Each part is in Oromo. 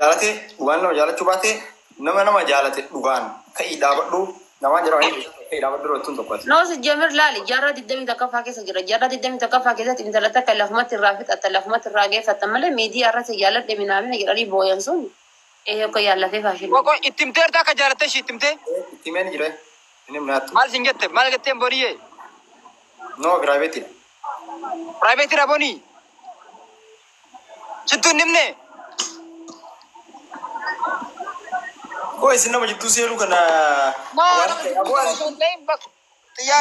jaalate dhugaan nama jaalachuu baate nama jaalate dhugaan ka'ii dhaabadhu nama jira ka'ii dhaabadhu roottuun tokkooti. No si jamir laali jarra diddami takkaffaa keessa jira jarra diddami takkaffaa keessatti intala takka lafumatti irraa fixatta lafumatti irraa geeffatta malee miidiyaa irratti jaaladhe minaamina jedhanii booyan sun akka yaallafee faashin. Waqo ittimtee irraa akka jaalatte ishii ittimtee. Ittimeen jira inni minaattu. Maal sin jette maal jetteen boniyyee. No piraayiveetidha. Piraayiveetidha bonii. Sittuun nimne. Kok isin nama jitu sih lu kena.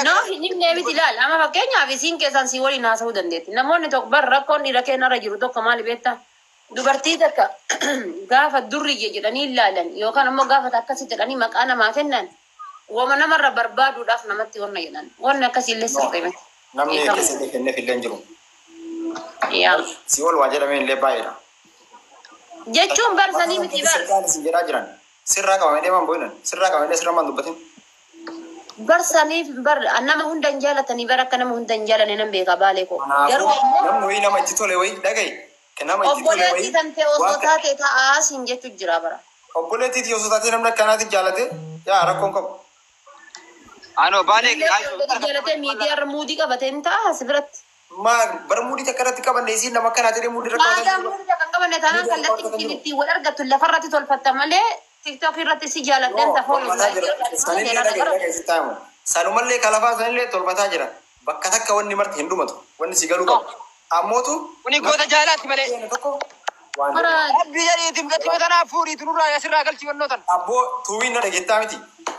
No, ini nevi tilal. Ama fakenya abisin kesan si wali nasa udan det. Namoonni tok bar rakon ira kena rajuru tok kamali betta. Dubartii takka gaafa durri jedhanii ilaalan yookaan ammoo gaafa akkasi jedhanii maqaa namaa kennan wama namarra barbaaduudhaaf namatti wonna jedhan. Wonna akkasi illee sirreeme. Namni keessatti kennee filleen jiru. Yaa. Si wal waajjirame illee baay'eedha. Jechuun barsanii miti bar. Sirraa jiran. Sirraa qabamee deeman boo'inan. Sirraa qabamee sirraa maan dubbatin. Barsanii bar nama hundan jaalatanii bar akka nama hundan jaalane nan beeka baalee koo. Garuu namni wayii nama itti tole wayii dhagaye. Obboleettii tantee osoo taate ta'aa siin jechuun jira bara. Obboleettii osoo taate namni akkanaatti jaalate yaa rakkoon qabu. Ano baalee jaalatee miidiyaa muudii qabatee ni ta'a as biratti. Bara muudii takka irratti qabanne isiin nama akkanaatti muudii irratti qabanne. Maadaa muudii takka qabanne taanaan kallattii ittiin wal argattu lafarratti tolfatta malee TikTok irratti si jaaladeen tafoon. Sanumallee kalafaa sanillee tolfataa jira. Bakka takka wanni marti hin dhumatu. Wanni si galuu qabu. Ammootu. Kuni goota jaalaatti malee. Biyya dhiitiin gadi batanaa fuudhii tunurraa asirraa galchi wannoo tan. Abboo tuuwiin na dhageettaa miti.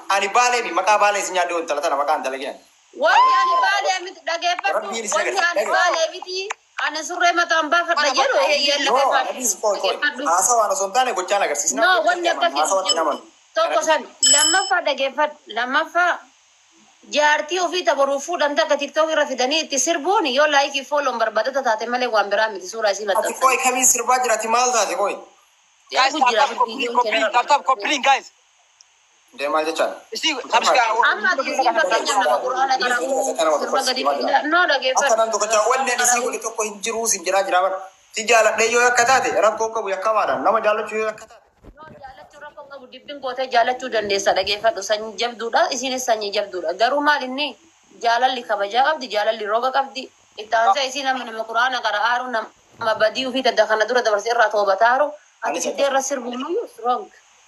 Ani baalee maqaa baalee si nyaadde wanta latana maqaa hin dalaginan. Wanni ani baalee miti dhageeffadhu. Wanni ani baalee miti. Ani surree mataan baafadha jedhu dhageeffadhu. Haasaa waan osoo hin taane gochaan agarsiisna. No wanni akkasii tokko san lammaffaa dhageeffadhu. Lammaffaa jaartii ofii tabaruu fuudhan takka TikTok irra fidanii itti sirbuun yoo laayikii fooloon barbaadata taate malee waan biraa miti suuraa isii maxxansa. Ati koi kamiin sirbaa jiraati maal taate koi? Guys, deemaa jechaan. Amma isii fakkeenyaaf nama quraana qabu sirba gadi no dhageeffadhu. Akka namni tokko wanni ani isii godhe tokko hin jiru sin jiraa jira bara. Si jaaladhee yoo akka taate rakkoo qabu yakkamaadha. Nama jaalachuu yoo akka taate. Dibbin kootee jaalachuu dandeessa dhageeffadhu sanyii jabduudha isiinis sanyii jabduudha garuu maal inni jaalalli kabajaa qabdi jaalalli rooba qabdi itti aansee isii nama quraana qara'aaru nama badii ofii dadda kana dura dabarsee irraa toobataaru ati sittee irra sirbuuyyuu strong.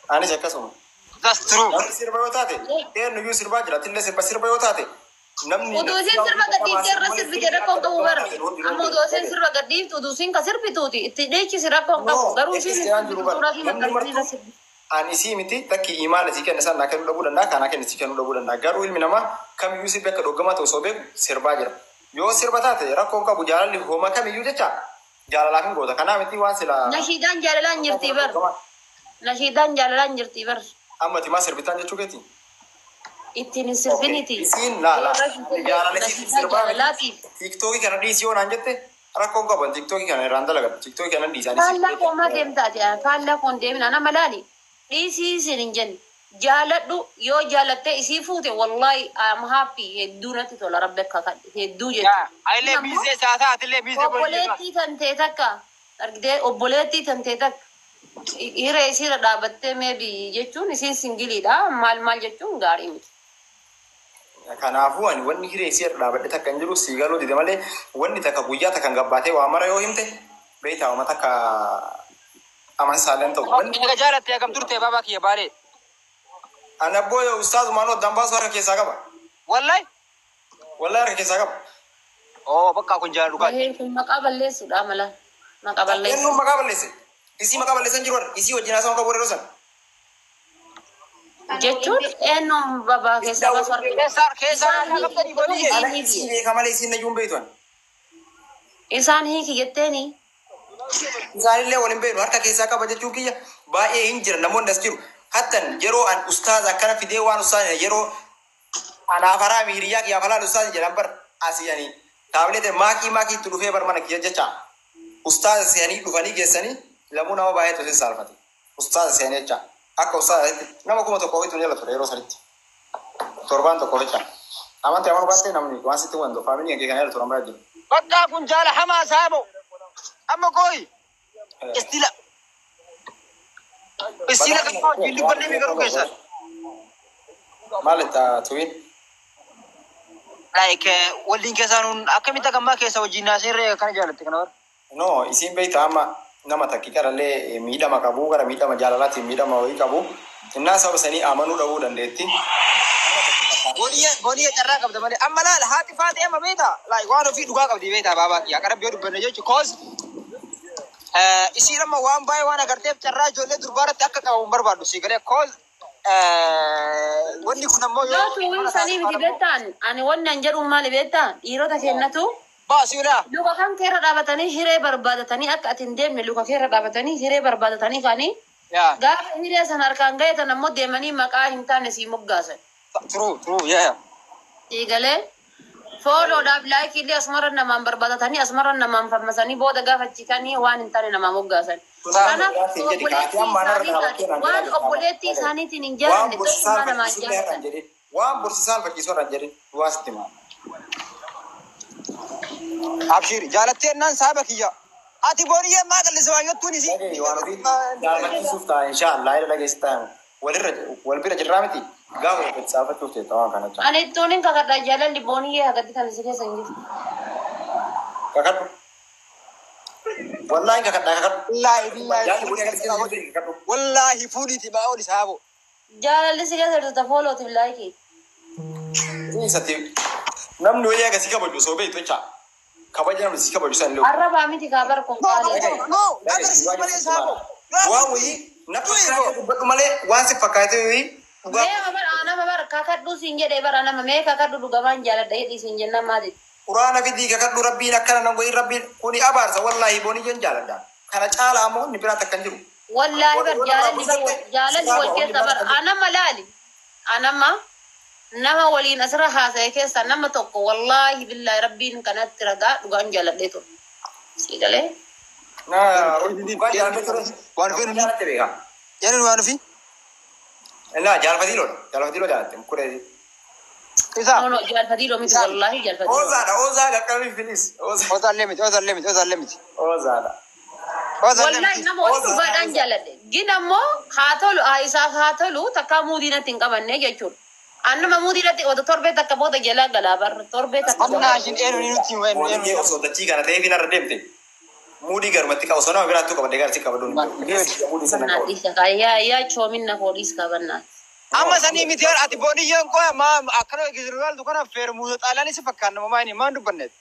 Anis akkasuma. That's true. Namni sirba yoo taate eenyuyyuu sirbaa jira tillee sirba yoo taate namni. Uduusiin sirba gaddiiftee irra sirbite rakkoon qabu bara amma uduusiin sirba gaddiiftu uduusiin ka sirbituuti itti dheechisi rakkoon qabu garuu isiin Ani isi miti takki imaala si kenna san nakenu dhabu danda'a kana kenna si kennu dhabu danda'a garuu ilmi namaa kamiyyuu si bakka dhoggamaa ta'u sobee sirbaa jira yoo sirba taate rakkoon qabu jaalalli hooma kamiyyuu jecha jaalalaaf hin goota kanaa miti waan sila nashiidaan jaalalaan jirti bar nashiidaan jaalalaan jirti bar ammati maa sirbitaan jechuu keeti ittiin hin sirbiniti isiin laala jaalalli sirbaa tiiktookii kana dhiisii yoo naan jette rakkoon qaban tiiktookii kana irraan dalagan tiiktookii kana dhiisanii faallaa koomaa deemtaati faallaa koon deemina nama laali dhiisii isin hin jenni jaaladhu yoo jaalattee isii fuute wallahi am happy hedduu natti tola rabbi akka kadhe hedduu jechuudha. Ayilee biizee saataa atillee biizee obboleettii tantee takka argitee obboleettii tantee takka hiree isiirra dhaabattee meebi jechuun isiin singiliidha maal jechuun gaarii miti. Kanaafuu ani wanni hiree isiirra dhaabadhe takka hin jiru sii galuu dide malee wanni takka guyyaa takka hin gabbaatee waa mara yoo himte beektaa wama takka aman saaleen ta'u. Wanni jaalatti akkam turte baabaa kiyya baalee. Ana booya ustaaz maanoo dambaasu harka keessaa qaba. Wallahi harka keessaa qaba. Oh bakka kun jaalu kan. Kun maqaa balleessuudha mala. Maqaa balleessu. Eenyu maqaa balleesse? Isii maqaa balleessan jiru isii wajjin haasawaa qabu yeroo sana. Jechuun eenyu babaa keessaa basu isaan hiiki jetteeni. Isaanillee waliin beenu harka keessaa qaba jechuun kiyya baay'ee hin jira namoonni as jiru. Hattan yeroo an ustaaz akkana fidee waan ustaaz yeroo anaafaraa miiriyaa kiyyaa falaan ustaaz jedhan bar asiyanii taabileete maakii itti dhufee bar mana kiyya jecha ustaaz seenii dhufanii geessanii lamuu nama baay'ee tosee saalfate. Ustaaz seenii jecha akka ustaaz nama kuma tokko ho'itu jala ture yeroo sanitti. Torbaan tokko jecha. Amantii amanuu baattee namni waan sitti wanto faamilii kee kana jala turan baay'ee jiru. Bakka kun jaala hamaa saabo. Amma koi. Istila. Isina kan jilli banne mi garu keessa. Maalita tuwin? Like waliin keessa nun akkamitti gammaa keessa wajjin naasirree kan jaalatte kana war. No, isin beekta amma nama takki qarallee miidhama qabu gara miidhama jaalalaatti miidhama wayii qabu. Innaa saba sanii amanuu dhabuu dandeetti. Goliya carraa qabda malee amma laal haati faati amma beeta like waan ofii dhugaa qabdi beeta baabaa kiyya qarab yoo dubbanne jechuun cause isiin amma waan baay'ee waan agarteef carraa ijoollee durbaaratti akka qabamu barbaadu si galee cause wanni kun ammoo yoo tuwin sanii miti beektaan ani wanni an jedhu maali beektaa dhiirota kennatu baasiidha. luka kan keerra dhaabatanii hiree barbaadatanii akka ati hin deemne luka keerra dhaabatanii hiree barbaadatanii kaanii gaafa hiree san harkaan gaheetan ammoo deemanii maqaa hin taane sii moggaasan. True, yeah. Egalee fooloodhaaf laayikii illee asumara namaan barbaadatanii asumara namaan fammasanii booda gaafachikanii waan hin taane namaa moggaasan. Kanaaf waan obboleettii isaaniitiin hin jaalanne tokkummaa namaa hin jaalatan. Waan borsisaan fakkiisoo irra jedhin duwwaasitti maa. Abshir jaalatteennaan saaba kiyya. Ati booniyee maa qal'ise waan yottuun isii. Jaallatisuuf ta'a inshaallah ila dhageessitaan wal bira jirraa miti. Gaafa itti saafachuuf ta'e waan kanatti. Ani ittuun kakadha jaalalli booniyyee hagatti kan si keessa hin jiru. Kakadhu. Wallahi kakadhu. Wallahi fuudhiiti maa ooli saabo. Jaalalli si keessa jirtu foolootiif laayikii. Isatti namni wayii agarsiis kabaju osoo beektu jecha kabaja namni si kabaju san illee. Arrabaa miti kaabar kun qaalee. No, agarsiis malee saabo. Waan wayii nama dubbadhu malee waan si fakkaate wayii. Nama bara kakadhu siin jedhee bara nama mee kakadhu dhugamaan jaaladha jedhii siin jennaan maati. Quraana fidii kakadhu rabbiin akkana nan wayii rabbiin kuni abaarsa wallahi booniyyoon jaaladha. Kana caalaa ammoo inni biraatti akkan jiru. Wallahi bar jaalalli wal keessa bara anama laali. Anama nama waliin asirra haasa'e keessa nama tokko wallahi billahi rabbiin kanatti ragaa dhugaan jaaladhee ture. Sii galee. Waan feenu jaalatte beekaa. Yaani waan fi. Nah, jalan fadilo jalan kuredi. Isa. No, jalan fadilo miti wallahi jalan fadilo. Ozada kami finish. Oza limit. Wallahi nama waliin baadhaan jaaladhe. Gina immoo haatolu isaaf haatolu takka muudinatti hin qabanne jechuudha. Annama muudinatti wata torbee takka booda jalaa galaa barra torbee takka. Amma shin enu ni nuti Ini osoo dachii kana ta'ee finarra deemte. Muudii garumatti qaba osoo nama biraattuu qabadde garsi qabadduun. Muudii sana qaba. Isa yaa choominna pooliis qabannaa. amma sanii miti ati booniyyoon koo amma akkana gizirgaal dukana feermuusa xaalaan isa fakkaan nama maayini maan dubbanneet.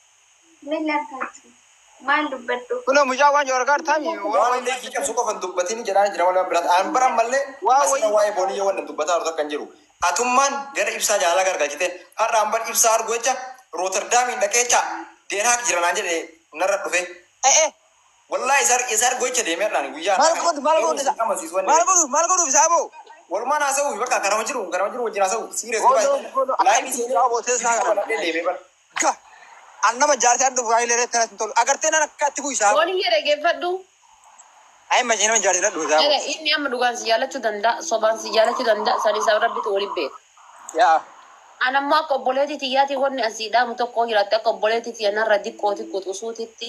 Maal dubbadhu? Kuna mucaa waan jorgaar taami. Waan illee kiiqam suuqa fan dubbatiin jedhaan jira wal biraat aan baran mallee asina waa'ee booniyyoo waan dubbataa jiru kan jiru. Atummaan gara ibsaa jaalala gargaarchite har'a an bar ibsaa argu jecha Rooterdaamiin dhaqee jecha deenhaak jiranaan jedhe narra dhufe. Wallahi isar gocha deemee dhaan guyyaa. Maal godhu bisaaboo. Walumaa naasa'u bakka karama jiru wajjin naasa'u serious baay'ee. Annama jaartii adda bu'aa illee irratti natti tolu. Agartee nan akkatti bu'isaa. Boonii jedhe geeffadhu. Ayi majii nama jaartii adda bu'isaa. Inni amma dhugaan si jaalachuu danda'a sobaan si jaalachuu danda'a sadi isaa rabbitu waliin beeka. Yaa. An ammoo akka obboleetii xiyyaati wanni asii dhaamu tokko jiraatti akka obboleetii xiyyanarra diqqooti quxusuutitti.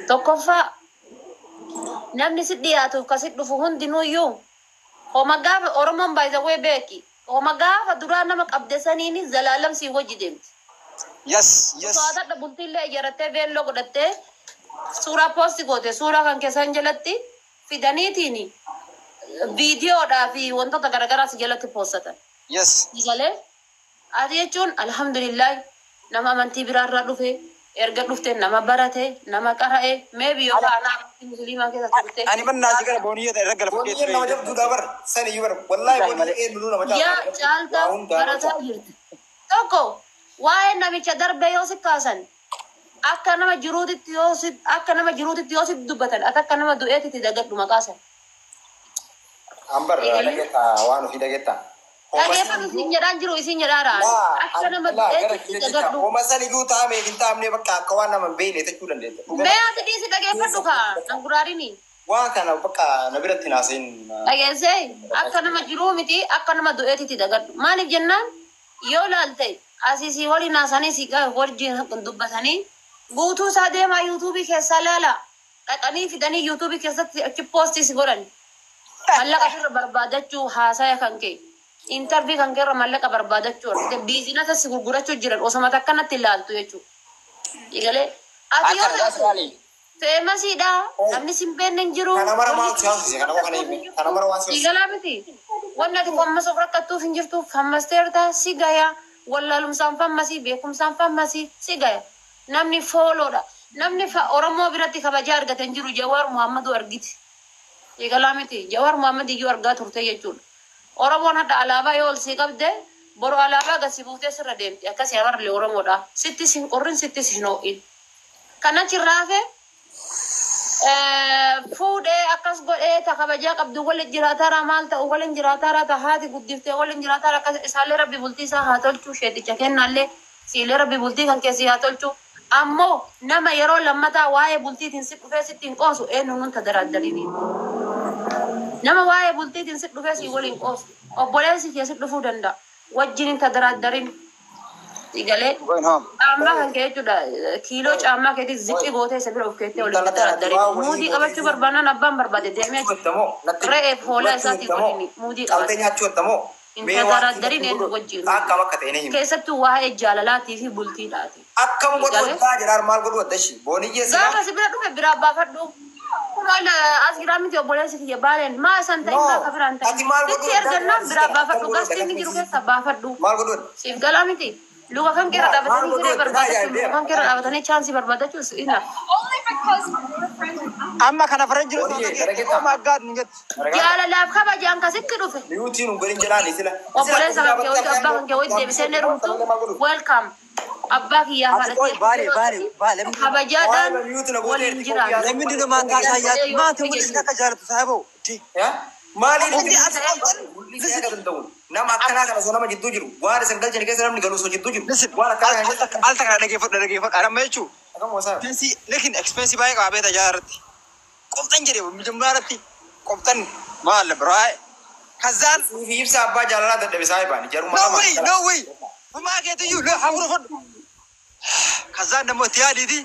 Tokkoffaa namni si dhiyaatuuf kasi dhufu hundinuuyyuu homa gaafa Oromoon baay'isawee beeki homa gaafa duraa nama qabde saniini zalaalamsii wajji deemti. Yes. Soodadha bultiillee ijaarrattee beelloo godhattee suuraa poosti goote suuraa kan keessan jalatti fidaniitiin viidiyoodhaa fi wantoota garaagaraa si jalatti poostatan. Yes. Galee ati jechuun alhamdulillahi nama amantii biraarraa dhufe erga dhufte nama barate nama qara'e meebi yoo ta'an musliimaa keessa turte. Ani mannaa si gara booniyyaa irra gala fuudhee ture. Nama jabduudha bar sani bar wallahi booniyyaa eenyu nama jabdu. Yaa caaltaa barataa jirti. Tokko waa'ee namicha darbee yoo si kaasan akka nama jiruutitti yoo si dubbatan ati akka nama du'eetitti dagadhu maqaasan. Ambar dhageetta waan ofii dhageetta. Dhageeffatu isin jedhaan jiru isin jedhaaraan akka nama du'eetitti dagadhu. Hooma sani guu taa'amee hin taa'amne bakka akka waan nama beekne jechuu dandeetta. Mee ati dhiisi dhageeffadhu kaa nanguraarini. Waan kana bakka na biratti naasayin. Dhageessee akka nama jiruu miti akka nama du'eetitti dagadhu. Maaliif jennaan yoo laalte asisi wali naasanii si wajjin dubbatanii guutuu isaa deemaa yuutuubii keessaa laala dhaqanii fidanii yuutuubii keessatti achi poostii si godhan Mallaqa irra barbaadachuu haasaya kan kee. Intervii kan kee irra mallaqa barbaadachuu argite biizinasa si gurgurachuu jiran osoma takkanatti ilaaltu jechuudha. Egalee ati yoo ta'u feemasiidha namni simpeen hin jiru. Kana mara maal siyaasni kana waan hin kana mara waan siyaasni. Egalaa miti wanni ati fammas of rakkattuuf hin jirtuuf fammasteerta si gaya wallaalumsaan fammasii beekumsaan fammasii si gaya namni fooloodha namni Oromoo biratti kabajaa argate hin jiru Jawaar Muhammadu argiti. Egalaa miti Jawaar Muhammad iyyuu argaa turte jechuudha. Oromoon hadda alaabaa yoo ol sii qabde boru alaabaa gasi buutee sirra deemti akkasii amarlee Oromoodha sitti sin qorrin sitti sin ho'in kana cirraafe fuudhee akkas godhee ta kabajaa qabdu waliin jiraataara maal ta'u waliin jiraataara ta haati guddiftee waliin jiraataara akkas isaallee rabbi bultii isaa haa tolchuu sheeticha kennaallee siilee rabbi bultii kan keessi haa tolchuu ammoo nama yeroo lammataa waa'ee bultiitiin si dhufee sittiin qoosu eenyuun tadaraddariini. Nama waa'ee bultiitiin si dhufee si waliin qoosu obboleessi kee si dhufuu danda'a wajjin tadaraddarin igalee caammaa kan kee jechuudha kiiloo caammaa keetii ziqqi gootee isa bira of keettee waliin tadaraddarin muudii qabachuu barbaanaan abbaan barbaade deemee re'eef hoolaa isaatii waliin muudii qabate hin tadaraddarin eenyu wajjin keessattuu waa'ee jaalalaatii fi bultiidhaati. Akkam godhuu jiraar maal godhuu addashi booniyye gaafa si bira dhufe biraa baafadhu. Kunola asgramiti obboleessi kiyya baaleen maa san ta'in bakka biraan ta'in sitti ergannaan biraa baafadhu gastiin ni jiru keessa baafadhu siif galaa miti luka kan kira dhaabatanii firee barbaadachuu luka kan kira dhaabatanii chaansii barbaadachuu ina amma kana faran jiru oh my god jaalalaaf kabajaan kasitti dhufe obboleessa kan kee wajji abbaa kan kee wajji deebisee ni rumtu welcome abbaa kiyyaa fadhatee kabajaadhaan waliin jiraan. Namni dino maqaa isaa maatii waliin akka jaalatu saaboo. Nama akkanaa kana nama jidduu jiru waan isin galchani keessa namni galuu jidduu jiru. Al takana dhageeffadhu arama jechuu. Kansi lekin expensive baay'ee qabee tajaajilarratti. Qoftan jedhee mijummaarratti qoftan maal biraa. Kazaan ibsa abbaa jaalalaa dadhabe saayibaan jaruma no way. Fumaa keetu la hamuru fadhu. Kazaan namoo tiyaaditi.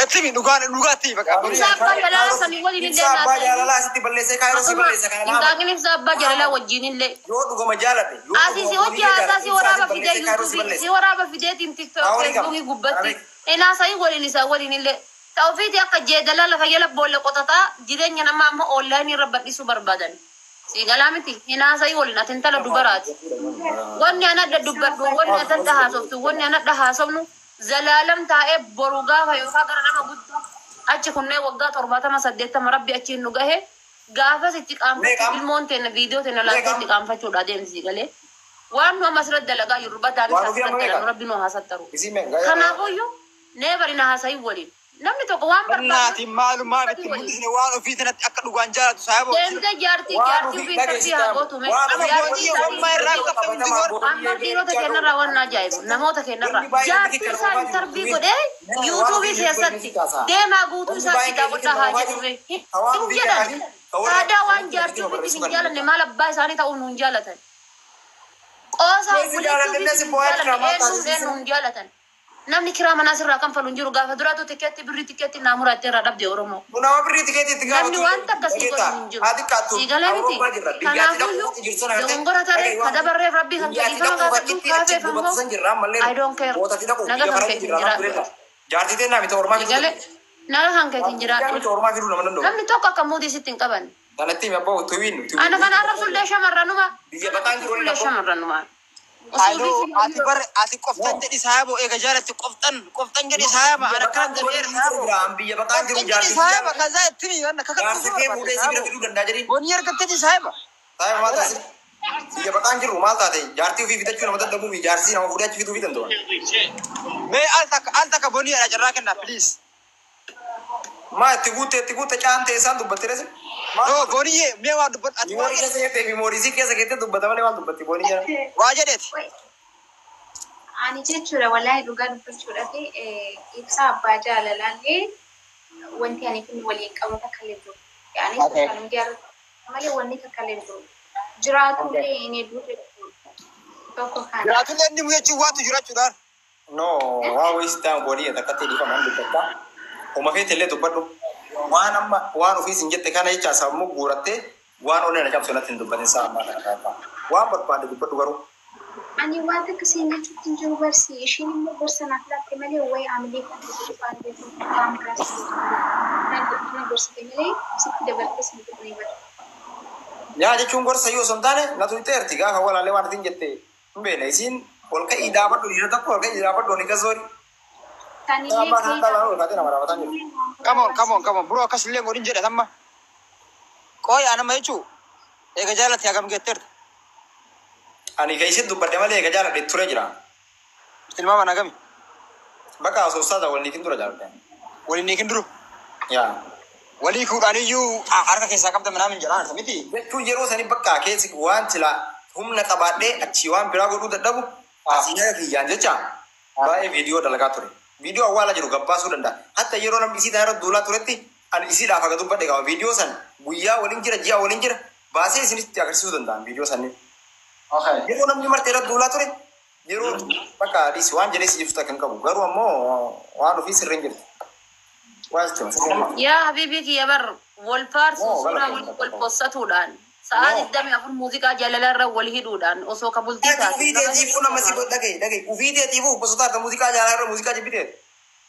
Etimi dhugaatti baqa. Ibsa abbaa jaalalaa sanii waliin illee naasa. Abbaa jaalalaa sitti balleessee kaayiroo si balleessa kana nama. Intaaqin ibsa abbaa jaalalaa wajjin illee. Yoo dhugama jaalate. Asii hojii haasaa si waraaba fidee yuutuubii si waraaba fideetiin tiktook feesbuukii gubbatti. Inaasaa waliin isaa waliin illee. Ta'ufiiti akka jeedalaa lafa jala boolla qotataa jireenya namaa amma oonlaayinii irra bal'isuu barbaadan. Sigalaa miti hinaasaa waliin ati intala dubaraati. Wanni ana adda dubbadhu wanni ati adda haasoftu wanni ana adda haasofnu zalaalam taa'ee boru gaafa yookaan gara nama guddaa achi kunneen waggaa 70 rabbi achi nu gahe gaafa sitti qaanfachuu ilmoon teena viidiyoo teena laatee itti qaanfachuudha adeemsi galee waan nu amma asirratti dalagaa jiru baddaanis asirratti dalagu rabbi nu haasattaru. Kanaafuyyuu nee bari na haasa'ii waliin. Namni tokko waan barbaadu maalumaa bitti mul'isne waan ofii sanatti akka dhugaan jaalatu saaboo. Deemtee jaartii fi tartii haa gootume. Amma dhiirota kennarraa waan ajaa'ibu namoota kennarraa. Jaartii isaa intarbii godhee yuutuubii keessatti deemaa guutuu isaa sitaa godhaa haa jedhume. Hin jedhan. Aadaa waan jaartii ofitti hin jaalanne maal abbaa isaanii ta'uun nu hin jaalatan. Qoosaa buleettuufi hin jaalatan. Namni kiraa manaa sirraa kan faluun jiru gaafa duraatu tikeetti naa murattee irraa dhabde Oromoo. Namni waan akkasii godhu hin jiru. Siigalee miti. Kanaafuyyuu dogongora taree kadabarreef rabbii kan jedhii fana gaafadhu kaafeef ammoo I don't care. Naga kan keetiin jiraadhu. Siigalee naga kan keetiin jiraadhu. Namni tokko akka muutii sitti hin qaban. Ana kana arrabsullee shamarranuma. Arrabsullee shamarranuma. Ati qoftan jedhi saayaboo eega jaalatti qoftan jedhi saayaba ana kan gabeera saayaba kaza ittimi wanna wani argatteti saayaba biyya baqaan jirru maal taate jaartii ofii bitachuu nama dadhabuu fi jaarsii nama fuudhee achi fituu fi danda'u. Mee al takka bonii dha carraa kenna please. Maa itti guutte caamtee isaan dubbatte reese. No bonii mee waan dubbat ati waan keessa jettee fi moorisii keessa jettee dubbata malee waan dubbatti bonii jira. Waa jedheeti. Ani jechuudha wallahi dhugaa dubbachuudhaaf ibsa abbaa jaalalaallee wanti ani kun waliin qabu takka illee jiru. Yaani kan jaaratu malee wanni takka illee jiru. Jiraatullee inni duudhe tokko kana. Jiraatullee inni muyechi waatu jirachuudhaan. No, waa weestaan bonii takkatti dhiifaman dubbatta. Uma feetellee dubbadhu. Waan ofii sin jette kana jecha sammuu guurattee waan onne na cabsu natti hin dubbatin saa ammaa kana kaafa. Waan barbaade dubbadhu garuu. Ani wanta akkasiin jechuutti hin jiru barsi. Ishiin immoo gorsa naaf laatte malee wayi amilee kan dhufaan beekuun qaama biraas kan gorsite malee sitti dabalatee sin godhanii bada. Yaa jechuun gorsa yoo son taane natu itti erti gaafa walaalee waan atiin jette hin beekne isiin ol ka'ii daabadhu dhiira tokko ol ka'ii daabadhu ni gazoori. Come on. Bro, akkas illee godhin jedhe tamma. Qooyaa nama jechuu eega jaalatti hagam getteerta. Ani kaisin dubbadde malee eega jaaladhe ture jira. Ilmaama nagami. Bakka osoo ustaaza waliin kin dura jaaladhe. Waliin niikin duru. Yaa. Walii fuudhaaniyyuu harka keessaa qabda manaamin jedhaan miti. Jechuun yeroo sanii bakka keessi waan sila humna qabaadhee achi waan biraa godhuu dadhabu asiinaa kiyyaan jecha baay'ee viidiyoo dalagaa ture. Viidiyoo awwaala jiru gabbaasuu danda'a. Hatta yeroo namni isii irra duulaa turetti ani isiidhaaf akka dubbadhe qaba. Viidiyoo san guyyaa waliin jira ji'a waliin jira baasee isinitti agarsiisuu danda'an viidiyoo sanni. Yeroo namni martee irra duulaa ture yeroo bakka adiis waan jedhee si jibsuta kan qabu garuu ammoo waan ofii sirriin jirti. Yaa habibii kiyya bar wal faarsu suuraa wal possatuudhaan sa'aatii 24 muuziqaa jaalala irra wal hidhuudhaan osoo ka bultii taate. Ufiiteetiifuu nama si dhagee ufiiteetiifuu gosoota akka muuziqaa jaalala irra muuziqaa jibbiteet.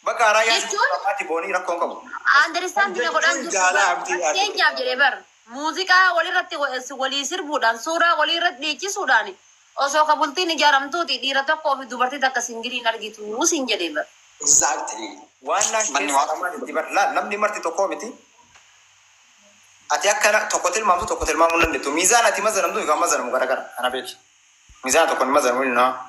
Bakka raayyaa jechuun boonii rakkoon qabu. Understand bina godhan keenyaaf jedhee bar muuziqaa walirratti walii sirbuudhaan suuraa walirratti dhiichisuudhaan osoo ka bultiin ijaaramtuuti dhiira tokkoo fi dubartii takka singiriin argitu siin jedhee bar. Exactly. Waan namni marti tokkoo miti. Ati akkana tokko tilmaamtu tokko tilmaamuu dandeettu. Miizaan ati mazaramtu yookaan mazaramu garagara. Kana beeki. Miizaan tokko ni mazaramu ni naa.